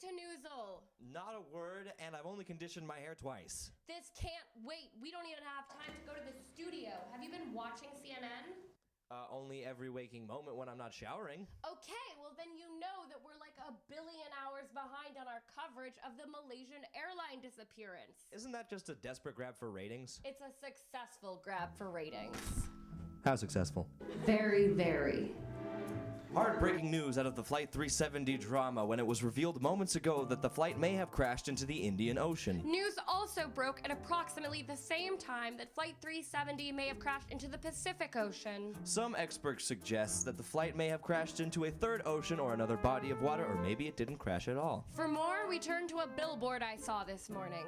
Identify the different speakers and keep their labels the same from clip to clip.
Speaker 1: to Noozle.
Speaker 2: Not a word, and I've only conditioned my hair twice.
Speaker 1: This can't wait. We don't even have time to go to the studio. Have you been watching CNN?
Speaker 2: Only every waking moment when I'm not showering.
Speaker 1: Okay, well then you know that we're like 1 billion hours behind on our coverage of the Malaysian airline disappearance.
Speaker 2: Isn't that just a desperate grab for ratings?
Speaker 1: It's a successful grab for ratings.
Speaker 2: How successful?
Speaker 1: Very, very.
Speaker 2: Heartbreaking news out of the Flight 370 drama when it was revealed moments ago that the flight may have crashed into the Indian Ocean.
Speaker 1: News also broke at approximately the same time that Flight 370 may have crashed into the Pacific Ocean.
Speaker 2: Some experts suggest that the flight may have crashed into a third ocean or another body of water, or maybe it didn't crash at all.
Speaker 1: For more, we turn to a billboard I saw this morning.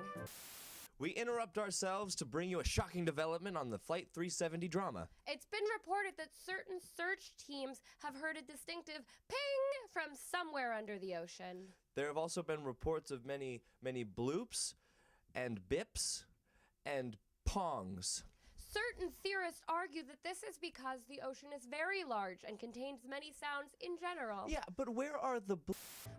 Speaker 2: We interrupt ourselves to bring you a shocking development on the Flight 370 drama.
Speaker 1: It's been reported that certain search teams have heard a distinctive ping from somewhere under the ocean.
Speaker 2: There have also been reports of many bloops and bips and pongs.
Speaker 1: Certain theorists argue that this is because the ocean is very large and contains many sounds in general.
Speaker 2: Yeah, but where are the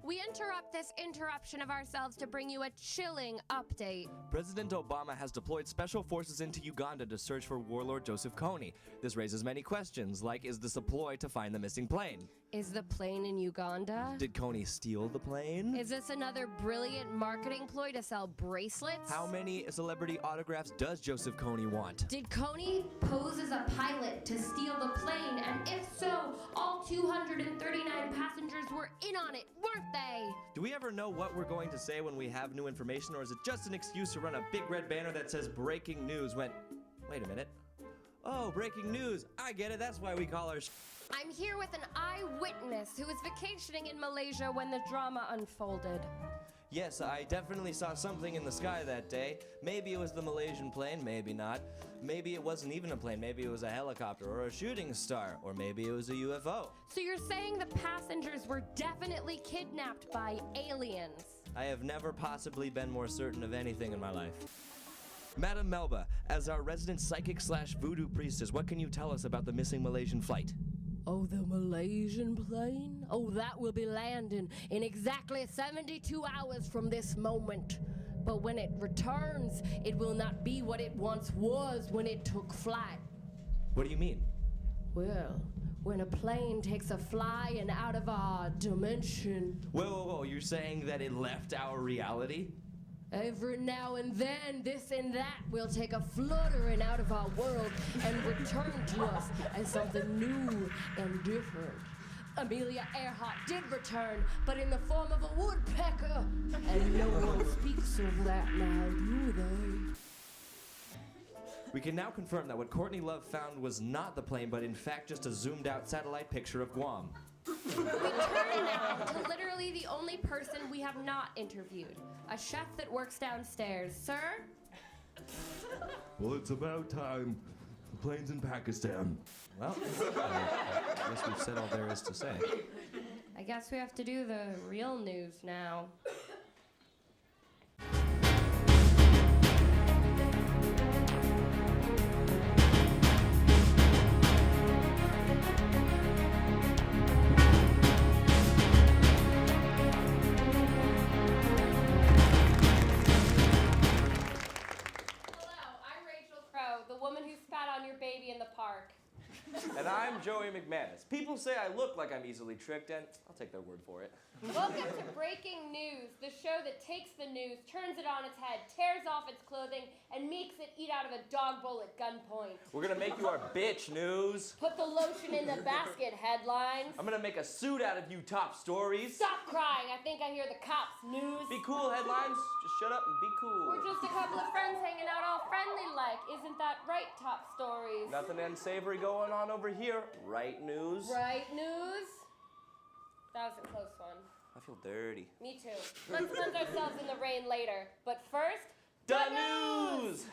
Speaker 1: We interrupt this interruption of ourselves to bring you a chilling update.
Speaker 2: President Obama has deployed special forces into Uganda to search for warlord Joseph Kony. This raises many questions, like is this a ploy to find the missing plane?
Speaker 1: Is the plane in Uganda?
Speaker 2: Did Kony steal the plane?
Speaker 1: Is this another brilliant marketing ploy to sell bracelets?
Speaker 2: How many celebrity autographs does Joseph Kony want?
Speaker 1: Did Kony pose as a pilot to steal the plane? And if so, all 239 passengers were in on it, weren't they?
Speaker 2: Do we ever know what we're going to say when we have new information, or is it just an excuse to run a big red banner that says breaking news when... Wait a minute. Oh, breaking news. I get it. That's why we call our
Speaker 1: I'm here with an eyewitness who was vacationing in Malaysia when the drama unfolded.
Speaker 2: Yes, I definitely saw something in the sky that day. Maybe it was the Malaysian plane, maybe not. Maybe it wasn't even a plane. Maybe it was a helicopter or a shooting star, or maybe it was a UFO.
Speaker 1: So you're saying the passengers were definitely kidnapped by aliens?
Speaker 2: I have never possibly been more certain of anything in my life. Madam Melba, as our resident psychic/voodoo priestess, what can you tell us about the missing Malaysian flight?
Speaker 1: Oh, the Malaysian plane? Oh, that will be landing in exactly 72 hours from this moment. But when it returns, it will not be what it once was when it took flight.
Speaker 2: What do you mean?
Speaker 1: Well, when a plane takes a flying out of our dimension.
Speaker 2: Whoa, you're saying that it left our reality?
Speaker 1: Every now and then, this and that will take a fluttering out of our world and return to us as something new and different. Amelia Earhart did return, but in the form of a woodpecker. And no one speaks of that now, do they?
Speaker 2: We can now confirm that what Courtney Love found was not the plane, but in fact just a zoomed-out satellite picture of Guam.
Speaker 1: We turn now to literally the only person we have not interviewed. A chef that works downstairs. Sir?
Speaker 3: Well, it's about time. The plane's in Pakistan.
Speaker 2: Well, I guess we've said all there is to say.
Speaker 1: I guess we have to do the real news now. In the park.
Speaker 2: And I'm Joey McManus. People say I look like I'm easily tricked, and I'll take their word for it.
Speaker 1: Welcome to Breaking News, the show that takes the news, turns it on its head, tears off its clothing, and makes it eat out of a dog bowl at gunpoint.
Speaker 2: We're gonna make you our bitch news.
Speaker 1: Put the lotion in the basket, headlines.
Speaker 2: I'm gonna make a suit out of you, top stories.
Speaker 1: Stop crying, I think I hear the cops, news.
Speaker 2: Be cool, headlines. Just shut up and be cool.
Speaker 1: We're just a couple of friends hanging out all friendly-like. Isn't that right, top stories?
Speaker 2: Nothing unsavory going on over here. Right news?
Speaker 1: Right news? That was a close one.
Speaker 2: I feel dirty.
Speaker 1: Me too. Let's cleanse ourselves in the rain later. But first,
Speaker 2: the news!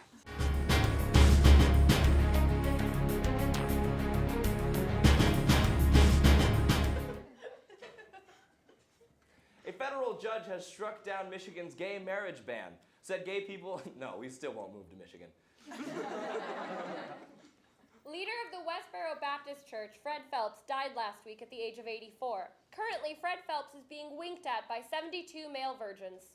Speaker 2: A federal judge has struck down Michigan's gay marriage ban. Said gay people, no, we still won't move to Michigan.
Speaker 1: Leader of the Westboro Baptist Church, Fred Phelps, died last week at the age of 84.
Speaker 4: Currently, Fred Phelps is being winked at by 72 male virgins.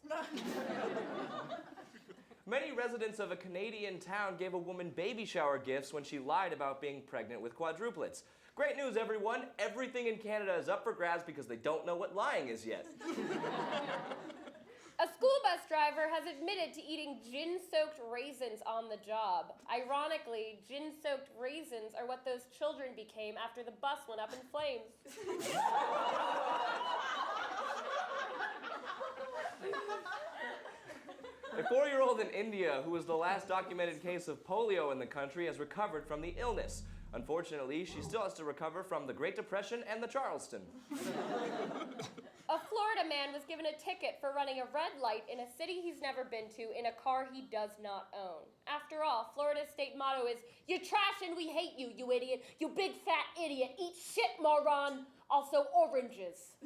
Speaker 5: Many residents of a Canadian town gave a woman baby shower gifts when she lied about being pregnant with quadruplets. Great news, everyone. Everything in Canada is up for grabs because they don't know what lying is yet.
Speaker 4: A school bus driver has admitted to eating gin-soaked raisins on the job. Ironically, gin-soaked raisins are what those children became after the bus went up in flames.
Speaker 5: A 4-year-old in India who was the last documented case of polio in the country has recovered from the illness. Unfortunately, she still has to recover from the Great Depression and the Charleston.
Speaker 4: A Florida man was given a ticket for running a red light in a city he's never been to in a car he does not own. After all, Florida's state motto is, "You're trash and we hate you, you idiot. You big fat idiot. Eat shit, moron. Also oranges."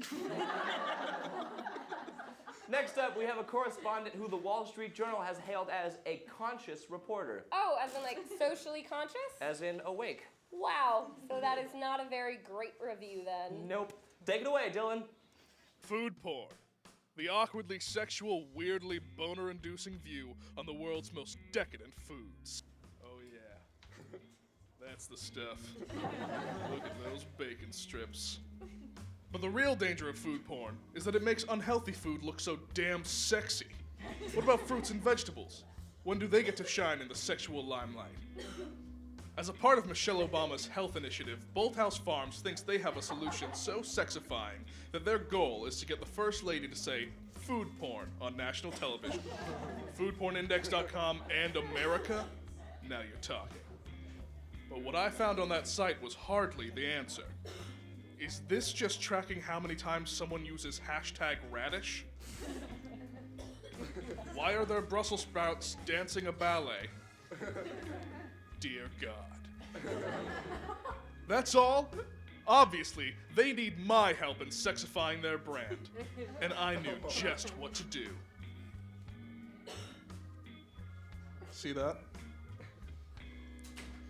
Speaker 5: Next up, we have a correspondent who the Wall Street Journal has hailed as a conscious reporter.
Speaker 4: Oh, as in like socially conscious?
Speaker 5: As in awake.
Speaker 4: Wow, so that is not a very great review then.
Speaker 5: Nope. Take it away, Dylan.
Speaker 6: Food porn. The awkwardly sexual, weirdly boner-inducing view on the world's most decadent foods. Oh yeah. That's the stuff. Look at those bacon strips. But the real danger of food porn is that it makes unhealthy food look so damn sexy. What about fruits and vegetables? When do they get to shine in the sexual limelight? As a part of Michelle Obama's health initiative, Bolthouse Farms thinks they have a solution so sexifying that their goal is to get the First Lady to say food porn on national television. Foodpornindex.com and America? Now you're talking. But what I found on that site was hardly the answer. Is this just tracking how many times someone uses #radish? Why are there Brussels sprouts dancing a ballet? Dear God. That's all? Obviously, they need my help in sexifying their brand. And I knew just what to do. See that?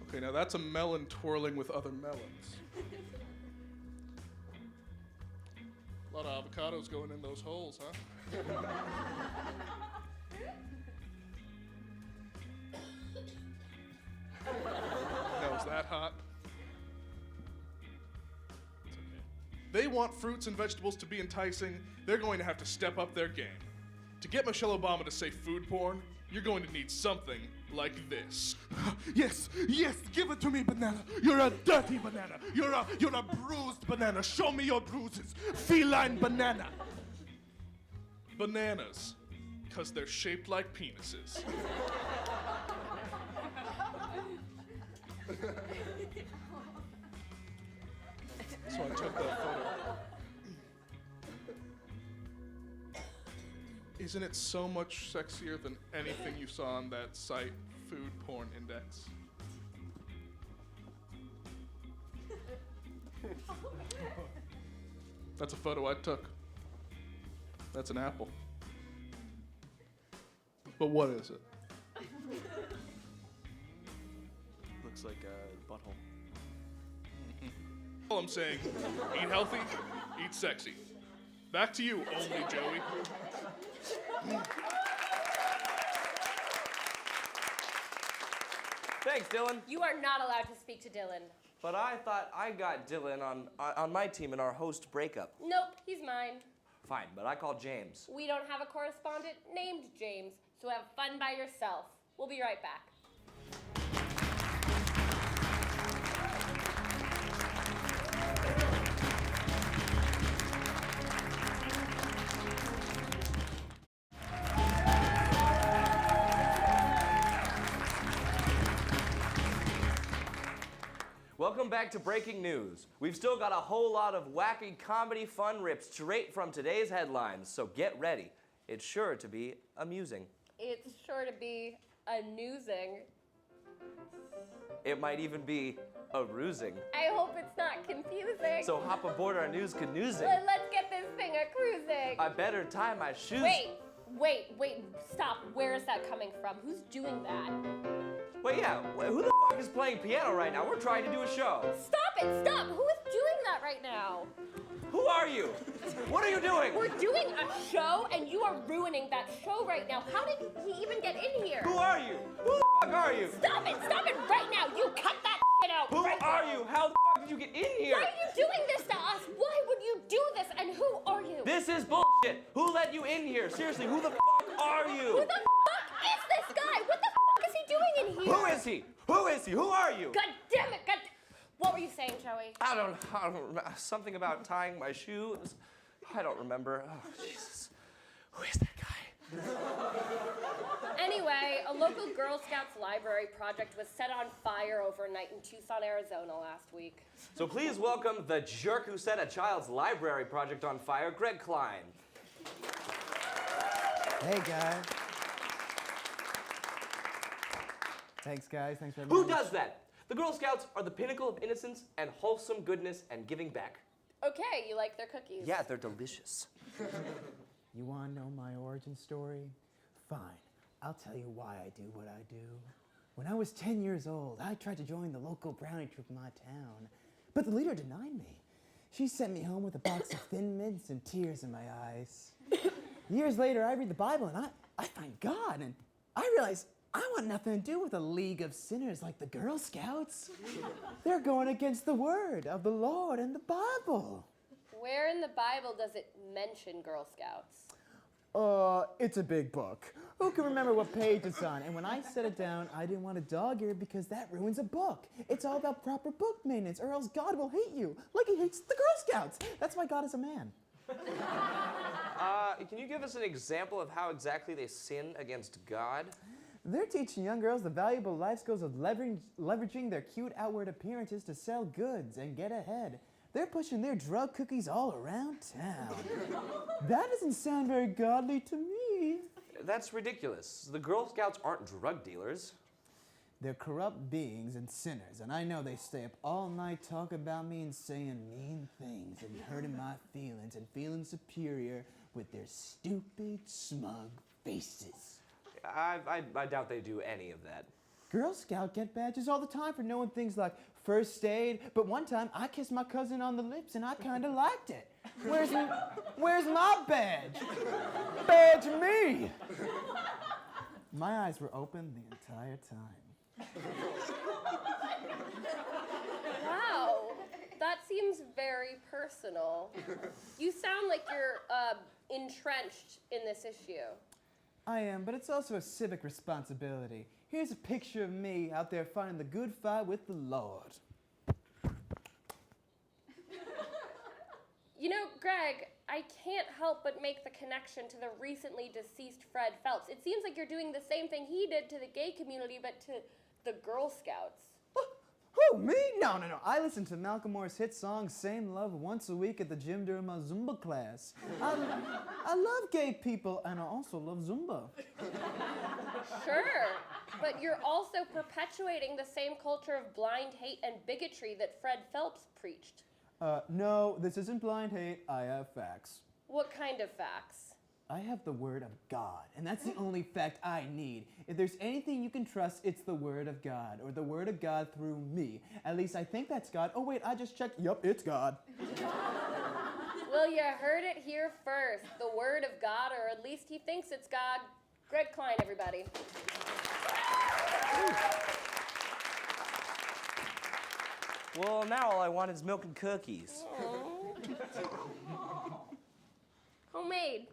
Speaker 6: Okay, now that's a melon twirling with other melons. A lot of avocados going in those holes, huh? Now, is that hot? It's okay. They want fruits and vegetables to be enticing. They're going to have to step up their game. To get Michelle Obama to say food porn, you're going to need something like this. Yes, yes, give it to me, banana. You're a dirty banana. You're a bruised banana. Show me your bruises. Feline banana. Bananas, 'cause they're shaped like penises. So I took that photo. Isn't it so much sexier than anything you saw on that site, Food Porn Index? That's a photo I took. That's an apple. But what is it?
Speaker 5: Looks like a butthole.
Speaker 6: All I'm saying, eat healthy, eat sexy. Back to you, only Joey.
Speaker 5: Thanks, Dylan.
Speaker 4: You are not allowed to speak to Dylan.
Speaker 5: But I thought I got Dylan on my team in our host breakup.
Speaker 4: Nope, he's mine.
Speaker 5: Fine, but I called James.
Speaker 4: We don't have a correspondent named James, so have fun by yourself. We'll be right back.
Speaker 5: Welcome back to Breaking News. We've still got a whole lot of wacky comedy fun ripped straight from today's headlines, so get ready. It's sure to be amusing.
Speaker 4: It's sure to be amusing.
Speaker 5: It might even be arousing.
Speaker 4: I hope it's not confusing.
Speaker 5: So hop aboard our news canoozing.
Speaker 4: Let's get this thing a cruising.
Speaker 5: I better tie my shoes.
Speaker 4: Wait, stop. Where is that coming from? Who's doing that?
Speaker 5: Wait, yeah, who the f is playing piano right now? We're trying to do a show.
Speaker 4: Stop it, stop. Who is doing that right now?
Speaker 5: Who are you? What are you doing?
Speaker 4: We're doing a show, and you are ruining that show right now. How did he even get in here?
Speaker 5: Who are you? Who the fuck are you?
Speaker 4: Stop it right now. You cut that shit out.
Speaker 5: Who
Speaker 4: right
Speaker 5: are
Speaker 4: now.
Speaker 5: you? How the fuck did you get in here?
Speaker 4: Why are you doing this to us? Why would you do this? And who are you?
Speaker 5: This is bullshit. Who let you in here? Seriously, who the fuck are you?
Speaker 4: Who the fuck is this guy? What the fuck is he doing in here?
Speaker 5: Who is he? Who is he? Who are you?
Speaker 4: God damn it. What were you saying, Joey?
Speaker 5: I don't remember. Something about tying my shoes. I don't remember. Oh, Jesus. Who is that guy?
Speaker 4: Anyway, a local Girl Scouts library project was set on fire overnight in Tucson, Arizona last week.
Speaker 5: So please welcome the jerk who set a child's library project on fire, Greg Klein.
Speaker 7: Hey, guys. Thanks, guys. Thanks for having
Speaker 5: Who
Speaker 7: me.
Speaker 5: does that? The Girl Scouts are the pinnacle of innocence and wholesome goodness and giving back.
Speaker 4: Okay, you like their cookies?
Speaker 5: Yeah, they're delicious.
Speaker 7: You want to know my origin story? Fine. I'll tell you why I do what I do. When I was 10 years old, I tried to join the local brownie troop in my town, but the leader denied me. She sent me home with a box of Thin Mints and tears in my eyes. Years later, I read the Bible and I find God, and I realize I want nothing to do with a league of sinners like the Girl Scouts. They're going against the word of the Lord and the Bible.
Speaker 4: Where in the Bible does it mention Girl Scouts?
Speaker 7: It's a big book. Who can remember what page it's on? And when I set it down, I didn't want to dog ear because that ruins a book. It's all about proper book maintenance, or else God will hate you, like he hates the Girl Scouts. That's why God is a man.
Speaker 5: Can you give us an example of how exactly they sin against God?
Speaker 7: They're teaching young girls the valuable life skills of leveraging their cute outward appearances to sell goods and get ahead. They're pushing their drug cookies all around town. That doesn't sound very godly to me.
Speaker 5: That's ridiculous. The Girl Scouts aren't drug dealers.
Speaker 7: They're corrupt beings and sinners, and I know they stay up all night talking about me and saying mean things and hurting my feelings and feeling superior with their stupid, smug faces.
Speaker 5: I doubt they do any of that.
Speaker 7: Girl Scout get badges all the time for knowing things like first aid, but one time I kissed my cousin on the lips and I kind of liked it. Where's my badge? Badge me! My eyes were open the entire time.
Speaker 4: Wow, that seems very personal. You sound like you're entrenched in this issue.
Speaker 7: I am, but it's also a civic responsibility. Here's a picture of me out there fighting the good fight with the Lord.
Speaker 4: You know, Greg, I can't help but make the connection to the recently deceased Fred Phelps. It seems like you're doing the same thing he did to the gay community, but to the Girl Scouts.
Speaker 7: Who, me? No. I listen to Malcolm Moore's hit song, Same Love, once a week at the gym during my Zumba class. I love gay people, and I also love Zumba.
Speaker 4: Sure, but you're also perpetuating the same culture of blind hate and bigotry that Fred Phelps preached.
Speaker 7: No, this isn't blind hate. I have facts.
Speaker 4: What kind of facts?
Speaker 7: I have the word of God, and that's the only fact I need. If there's anything you can trust, it's the word of God, or the word of God through me. At least I think that's God. Oh wait, I just checked. Yup, it's God.
Speaker 4: Well, you heard it here first. The word of God, or at least he thinks it's God. Greg Klein, everybody.
Speaker 2: Well, now all I want is milk and cookies.
Speaker 4: Homemade.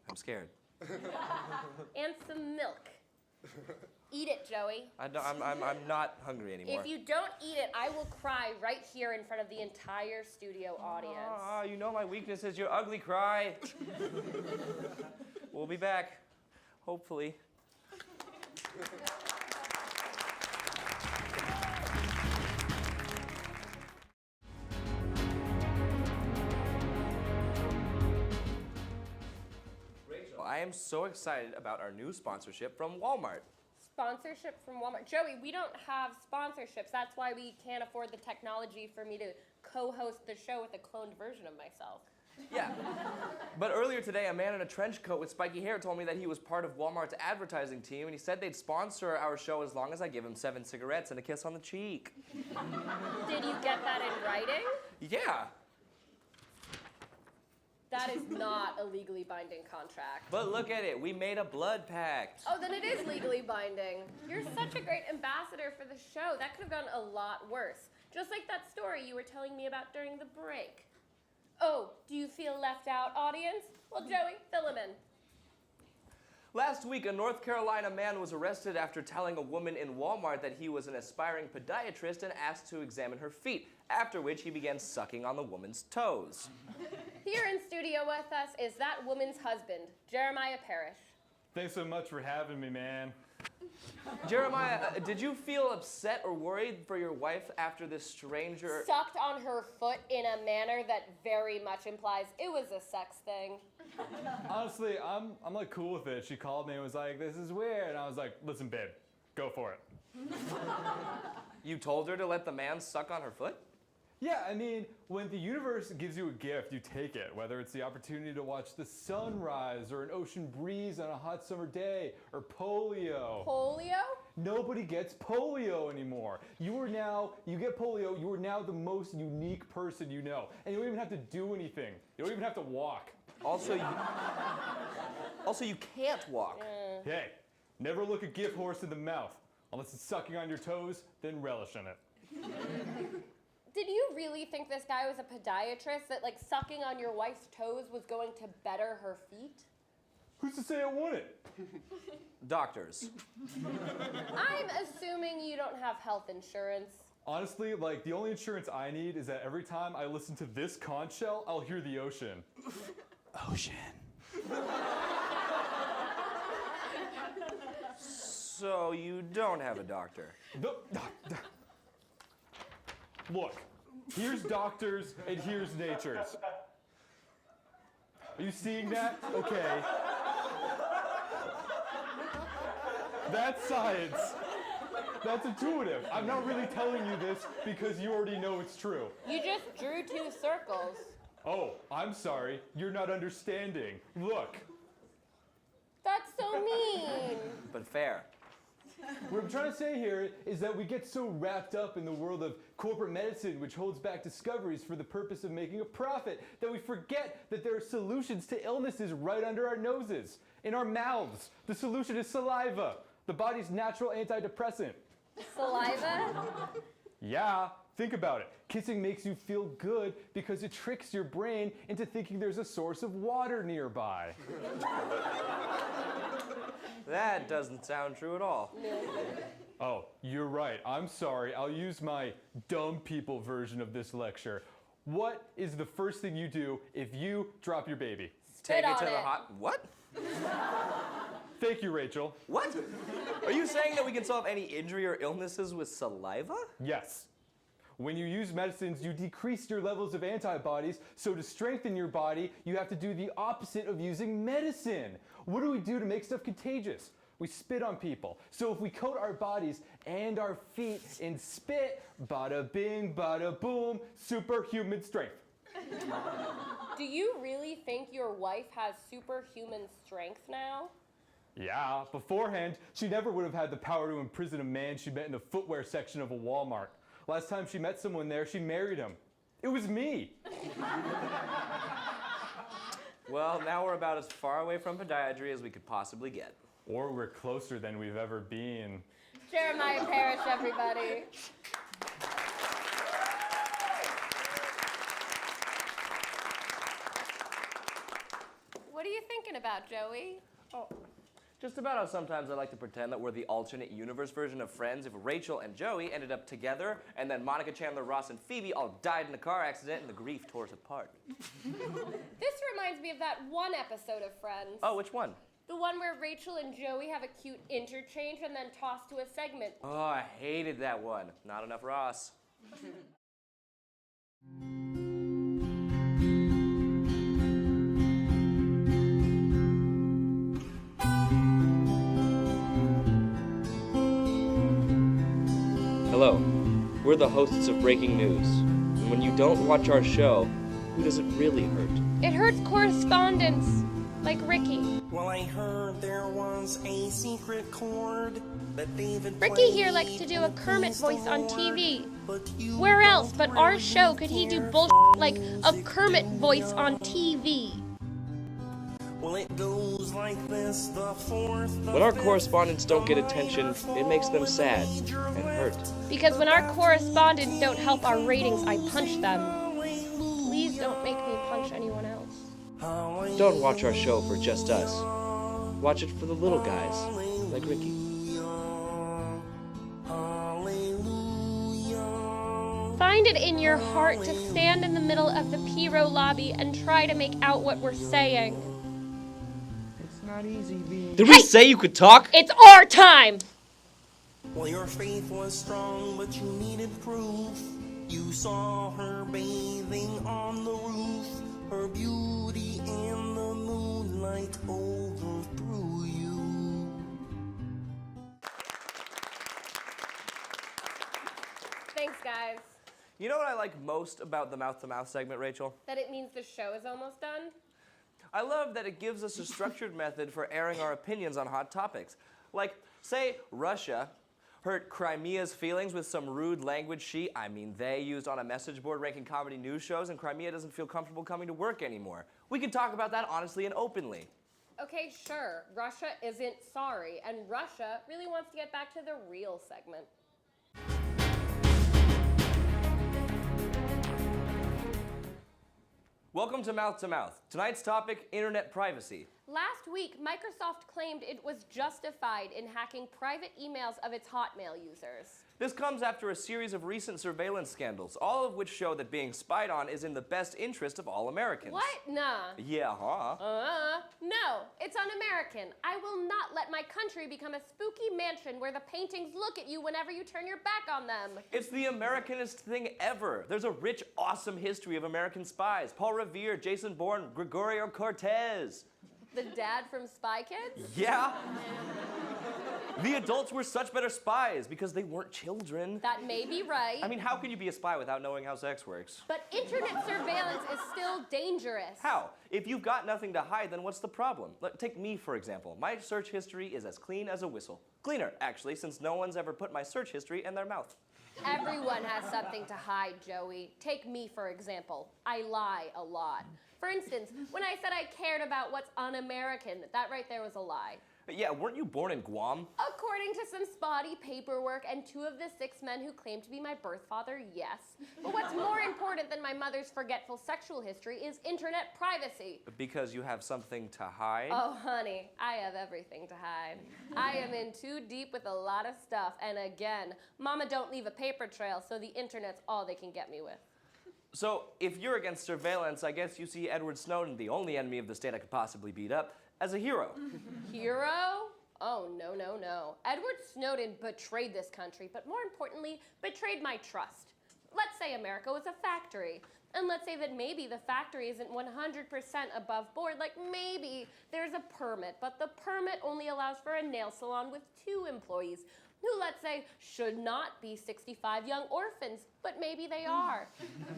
Speaker 2: I'm scared.
Speaker 4: And some milk. Eat it, Joey.
Speaker 2: I'm not hungry anymore.
Speaker 4: If you don't eat it, I will cry right here in front of the entire studio audience.
Speaker 5: Ah, you know my weakness is your ugly cry. We'll be back, hopefully. I am so excited about our new sponsorship from Walmart.
Speaker 4: Sponsorship from Walmart. Joey, we don't have sponsorships. That's why we can't afford the technology for me to co-host the show with a cloned version of myself.
Speaker 5: Yeah. But earlier today, a man in a trench coat with spiky hair told me that he was part of Walmart's advertising team, and he said they'd sponsor our show as long as I give him 7 cigarettes and a kiss on the cheek.
Speaker 4: Did you get that in writing?
Speaker 5: Yeah.
Speaker 4: That is not a legally binding contract.
Speaker 5: But look at it, we made a blood pact.
Speaker 4: Oh, then it is legally binding. You're such a great ambassador for the show. That could have gone a lot worse. Just like that story you were telling me about during the break. Oh, do you feel left out, audience? Well, Joey, fill him in.
Speaker 5: Last week, a North Carolina man was arrested after telling a woman in Walmart that he was an aspiring podiatrist and asked to examine her feet, after which he began sucking on the woman's toes.
Speaker 4: Here in studio with us is that woman's husband, Jeremiah Parrish.
Speaker 8: Thanks so much for having me, man.
Speaker 5: Jeremiah, did you feel upset or worried for your wife after this stranger...
Speaker 4: Sucked on her foot in a manner that very much implies it was a sex thing.
Speaker 8: Honestly, I'm like cool with it. She called me and was like, this is weird. And I was like, listen, babe, go for it.
Speaker 5: You told her to let the man suck on her foot?
Speaker 8: Yeah, I mean, when the universe gives you a gift, you take it. Whether it's the opportunity to watch the sunrise or an ocean breeze on a hot summer day or polio.
Speaker 4: Polio?
Speaker 8: Nobody gets polio anymore. You get polio, you are now the most unique person you know. And you don't even have to do anything. You don't even have to walk.
Speaker 5: Also, you can't walk.
Speaker 8: Hey, never look a gift horse in the mouth. Unless it's sucking on your toes, then relish in it.
Speaker 4: Did you really think this guy was a podiatrist, that like sucking on your wife's toes was going to better her feet?
Speaker 8: Who's to say I wouldn't?
Speaker 5: Doctors.
Speaker 4: I'm assuming you don't have health insurance.
Speaker 8: Honestly, like, the only insurance I need is that every time I listen to this conch shell, I'll hear the ocean. Ocean.
Speaker 5: So you don't have a doctor?
Speaker 8: No. Look, here's doctors and here's natures. Are you seeing that? Okay. That's science. That's intuitive. I'm not really telling you this because you already know it's true.
Speaker 4: You just drew two circles.
Speaker 8: Oh, I'm sorry. You're not understanding. Look.
Speaker 4: That's so mean.
Speaker 5: But fair.
Speaker 8: What I'm trying to say here is that we get so wrapped up in the world of corporate medicine, which holds back discoveries for the purpose of making a profit, that we forget that there are solutions to illnesses right under our noses, in our mouths. The solution is saliva, the body's natural antidepressant.
Speaker 4: Saliva?
Speaker 8: Yeah, think about it. Kissing makes you feel good because it tricks your brain into thinking there's a source of water nearby.
Speaker 5: That doesn't sound true at all.
Speaker 8: Oh, you're right. I'm sorry. I'll use my dumb people version of this lecture. What is the first thing you do if you drop your baby?
Speaker 5: Take it
Speaker 4: on
Speaker 5: to the
Speaker 4: it.
Speaker 5: hot... What?
Speaker 8: Thank you, Rachel.
Speaker 5: What? Are you saying that we can solve any injury or illnesses with saliva?
Speaker 8: Yes. When you use medicines, you decrease your levels of antibodies, so to strengthen your body, you have to do the opposite of using medicine. What do we do to make stuff contagious? We spit on people. So if we coat our bodies and our feet in spit, bada bing, bada boom, superhuman strength.
Speaker 4: Do you really think your wife has superhuman strength now?
Speaker 8: Yeah, beforehand, she never would have had the power to imprison a man she met in the footwear section of a Walmart. Last time she met someone there, she married him. It was me.
Speaker 5: Well, now we're about as far away from podiatry as we could possibly get.
Speaker 8: Or we're closer than we've ever been.
Speaker 4: Jeremiah Parrish, everybody. What are you thinking about, Joey?
Speaker 5: Oh, just about how sometimes I like to pretend that we're the alternate universe version of Friends if Rachel and Joey ended up together and then Monica, Chandler, Ross, and Phoebe all died in a car accident and the grief tore us apart.
Speaker 4: This reminds me of that one episode of Friends.
Speaker 5: Oh, which one?
Speaker 4: The one where Rachel and Joey have a cute interchange and then toss to a segment.
Speaker 5: Oh, I hated that one. Not enough Ross. Hello, we're the hosts of Breaking News. And when you don't watch our show, who does it really hurt?
Speaker 4: It hurts correspondents, like Ricky.
Speaker 9: Well, I heard there was a secret chord that David
Speaker 4: Ricky here likes to do a Kermit voice on TV. Where else but our show could he do bullshit like a Kermit voice on TV?
Speaker 9: Well, it goes like this, the fourth, the
Speaker 5: When our
Speaker 9: fifth,
Speaker 5: correspondents don't get
Speaker 9: the
Speaker 5: attention,
Speaker 9: minor
Speaker 5: it makes them
Speaker 9: fall,
Speaker 5: sad
Speaker 9: the major
Speaker 5: and
Speaker 9: lift.
Speaker 5: hurt.
Speaker 4: Because when our correspondents don't help our ratings, I punch them. Please don't make me punch anyone else.
Speaker 5: Don't watch our show for just us. Watch it for the little guys, like Ricky.
Speaker 4: Find it in your heart to stand in the middle of the P-Row lobby and try to make out what we're saying.
Speaker 5: It's not easy being... Did we say you could talk?
Speaker 4: It's our time!
Speaker 9: Well, your faith was strong, but you needed proof. You saw her bathing on the roof. Her beauty and the moonlight overthrew you.
Speaker 4: Thanks, guys.
Speaker 5: You know what I like most about the mouth-to-mouth segment, Rachel?
Speaker 4: That it means the show is almost done?
Speaker 5: I love that it gives us a structured method for airing our opinions on hot topics. Like, say Russia hurt Crimea's feelings with some rude language they used on a message board ranking comedy news shows, and Crimea doesn't feel comfortable coming to work anymore. We can talk about that honestly and openly.
Speaker 4: Okay, sure. Russia isn't sorry, and Russia really wants to get back to the real segment.
Speaker 5: Welcome to Mouth to Mouth. Tonight's topic, internet privacy.
Speaker 4: Last week, Microsoft claimed it was justified in hacking private emails of its Hotmail users.
Speaker 5: This comes after a series of recent surveillance scandals, all of which show that being spied on is in the best interest of all Americans.
Speaker 4: What? Nah.
Speaker 5: Yeah, huh?
Speaker 4: No, it's un-American. I will not let my country become a spooky mansion where the paintings look at you whenever you turn your back on them.
Speaker 5: It's the Americanest thing ever. There's a rich, awesome history of American spies. Paul Revere, Jason Bourne, Gregorio Cortez.
Speaker 4: The dad from Spy Kids?
Speaker 5: Yeah. The adults were such better spies because they weren't children.
Speaker 4: That may be right.
Speaker 5: I mean, how can you be a spy without knowing how sex works?
Speaker 4: But internet surveillance is still dangerous.
Speaker 5: How? If you've got nothing to hide, then what's the problem? Take me, for example. My search history is as clean as a whistle. Cleaner, actually, since no one's ever put my search history in their mouth.
Speaker 4: Everyone has something to hide, Joey. Take me, for example. I lie a lot. For instance, when I said I cared about what's un-American, that right there was a lie.
Speaker 5: Yeah, weren't you born in Guam?
Speaker 4: According to some spotty paperwork and 2 of the 6 men who claim to be my birth father, yes. But what's more important than my mother's forgetful sexual history is internet privacy.
Speaker 5: Because you have something to hide?
Speaker 4: Oh, honey, I have everything to hide. I am in too deep with a lot of stuff, and again, Mama don't leave a paper trail, so the internet's all they can get me with.
Speaker 5: So, if you're against surveillance, I guess you see Edward Snowden, the only enemy of the state I could possibly beat up, as a hero.
Speaker 4: Hero? Oh, no, no, no. Edward Snowden betrayed this country, but more importantly, betrayed my trust. Let's say America was a factory. And let's say that maybe the factory isn't 100% above board, like maybe there's a permit, but the permit only allows for a nail salon with 2 employees, who, let's say, should not be 65 young orphans, but maybe they are.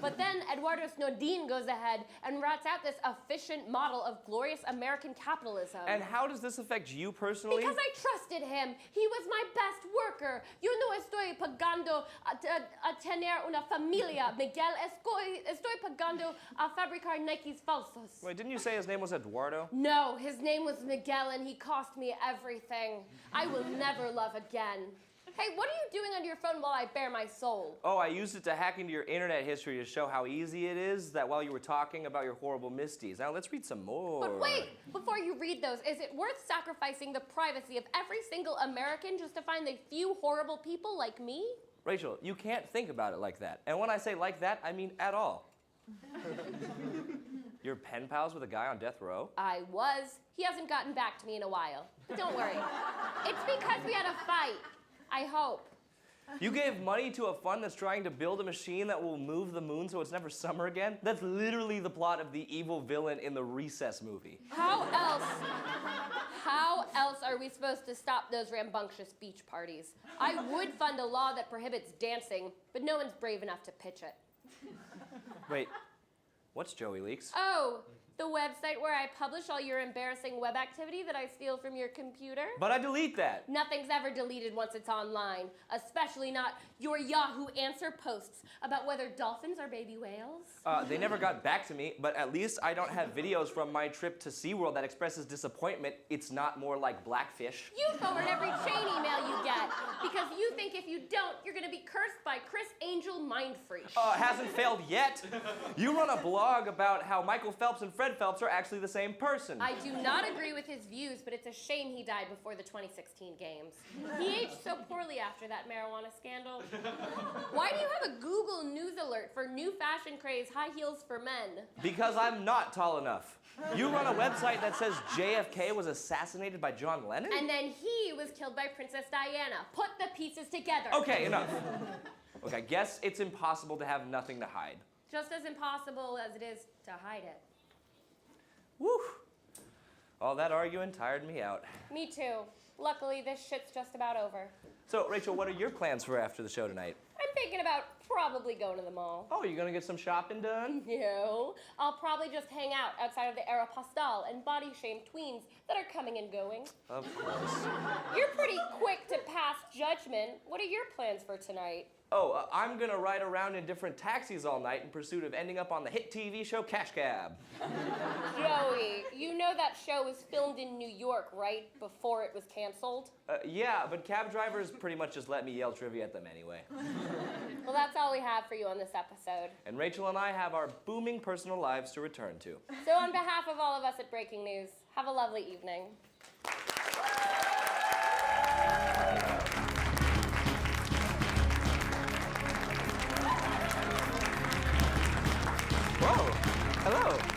Speaker 4: But then Eduardo Snowden goes ahead and rats out this efficient model of glorious American capitalism.
Speaker 5: And how does this affect you personally?
Speaker 4: Because I trusted him. He was my best worker. Yo no estoy pagando a tener una familia, Miguel. Estoy pagando a fabricar Nikes falsos.
Speaker 5: Wait, didn't you say his name was Eduardo?
Speaker 4: No, his name was Miguel, and he cost me everything. I will never love again. Hey, what are you doing on your phone while I bare my soul?
Speaker 5: Oh, I used it to hack into your internet history to show how easy it is that while you were talking about your horrible misdeeds. Now let's read some more.
Speaker 4: But wait, before you read those, is it worth sacrificing the privacy of every single American just to find a few horrible people like me?
Speaker 5: Rachel, you can't think about it like that. And when I say like that, I mean at all. You're pen pals with a guy on death row?
Speaker 4: I was. He hasn't gotten back to me in a while. But don't worry. It's because we had a fight. I hope.
Speaker 5: You gave money to a fund that's trying to build a machine that will move the moon so it's never summer again? That's literally the plot of the evil villain in the Recess movie.
Speaker 4: How else are we supposed to stop those rambunctious beach parties? I would fund a law that prohibits dancing, but no one's brave enough to pitch it.
Speaker 5: Wait, what's Joey Leaks?
Speaker 4: Oh, The website where I publish all your embarrassing web activity that I steal from your computer?
Speaker 5: But I delete that.
Speaker 4: Nothing's ever deleted once it's online, especially not your Yahoo Answer posts about whether dolphins are baby whales.
Speaker 5: They never got back to me, but at least I don't have videos from my trip to SeaWorld that expresses disappointment. It's not more like Blackfish.
Speaker 4: You forward every chain email you get because you think if you don't, you're gonna be cursed by Chris Angel Mindfreak.
Speaker 5: Hasn't failed yet. You run a blog about how Michael Phelps and Fred Phelps are actually the same person.
Speaker 4: I do not agree with his views, but it's a shame he died before the 2016 games. He aged so poorly after that marijuana scandal. Why do you have a Google News alert for new fashion craze, high heels for men?
Speaker 5: Because I'm not tall enough. You run a website that says JFK was assassinated by John Lennon?
Speaker 4: And then he was killed by Princess Diana. Put the pieces together.
Speaker 5: Okay, enough. Look, I guess it's impossible to have nothing to hide.
Speaker 4: Just as impossible as it is to hide it.
Speaker 5: Woo! All that arguing tired me out.
Speaker 4: Me too. Luckily, this shit's just about over.
Speaker 5: So, Rachel, what are your plans for after the show tonight?
Speaker 4: I'm thinking about probably going to the mall.
Speaker 5: Oh, you gonna get some shopping done?
Speaker 4: No. I'll probably just hang out outside of the Aeropostale and body shame tweens that are coming and going.
Speaker 5: Of course.
Speaker 4: You're pretty quick to pass judgment. What are your plans for tonight?
Speaker 5: Oh, I'm gonna ride around in different taxis all night in pursuit of ending up on the hit TV show Cash Cab.
Speaker 4: Joey, you know that show was filmed in New York, right? Before it was canceled?
Speaker 5: Yeah, but cab drivers pretty much just let me yell trivia at them anyway.
Speaker 4: Well, that's all we have for you on this episode.
Speaker 5: And Rachel and I have our booming personal lives to return to.
Speaker 4: So on behalf of all of us at Breaking News, have a lovely evening.
Speaker 5: Whoa, hello.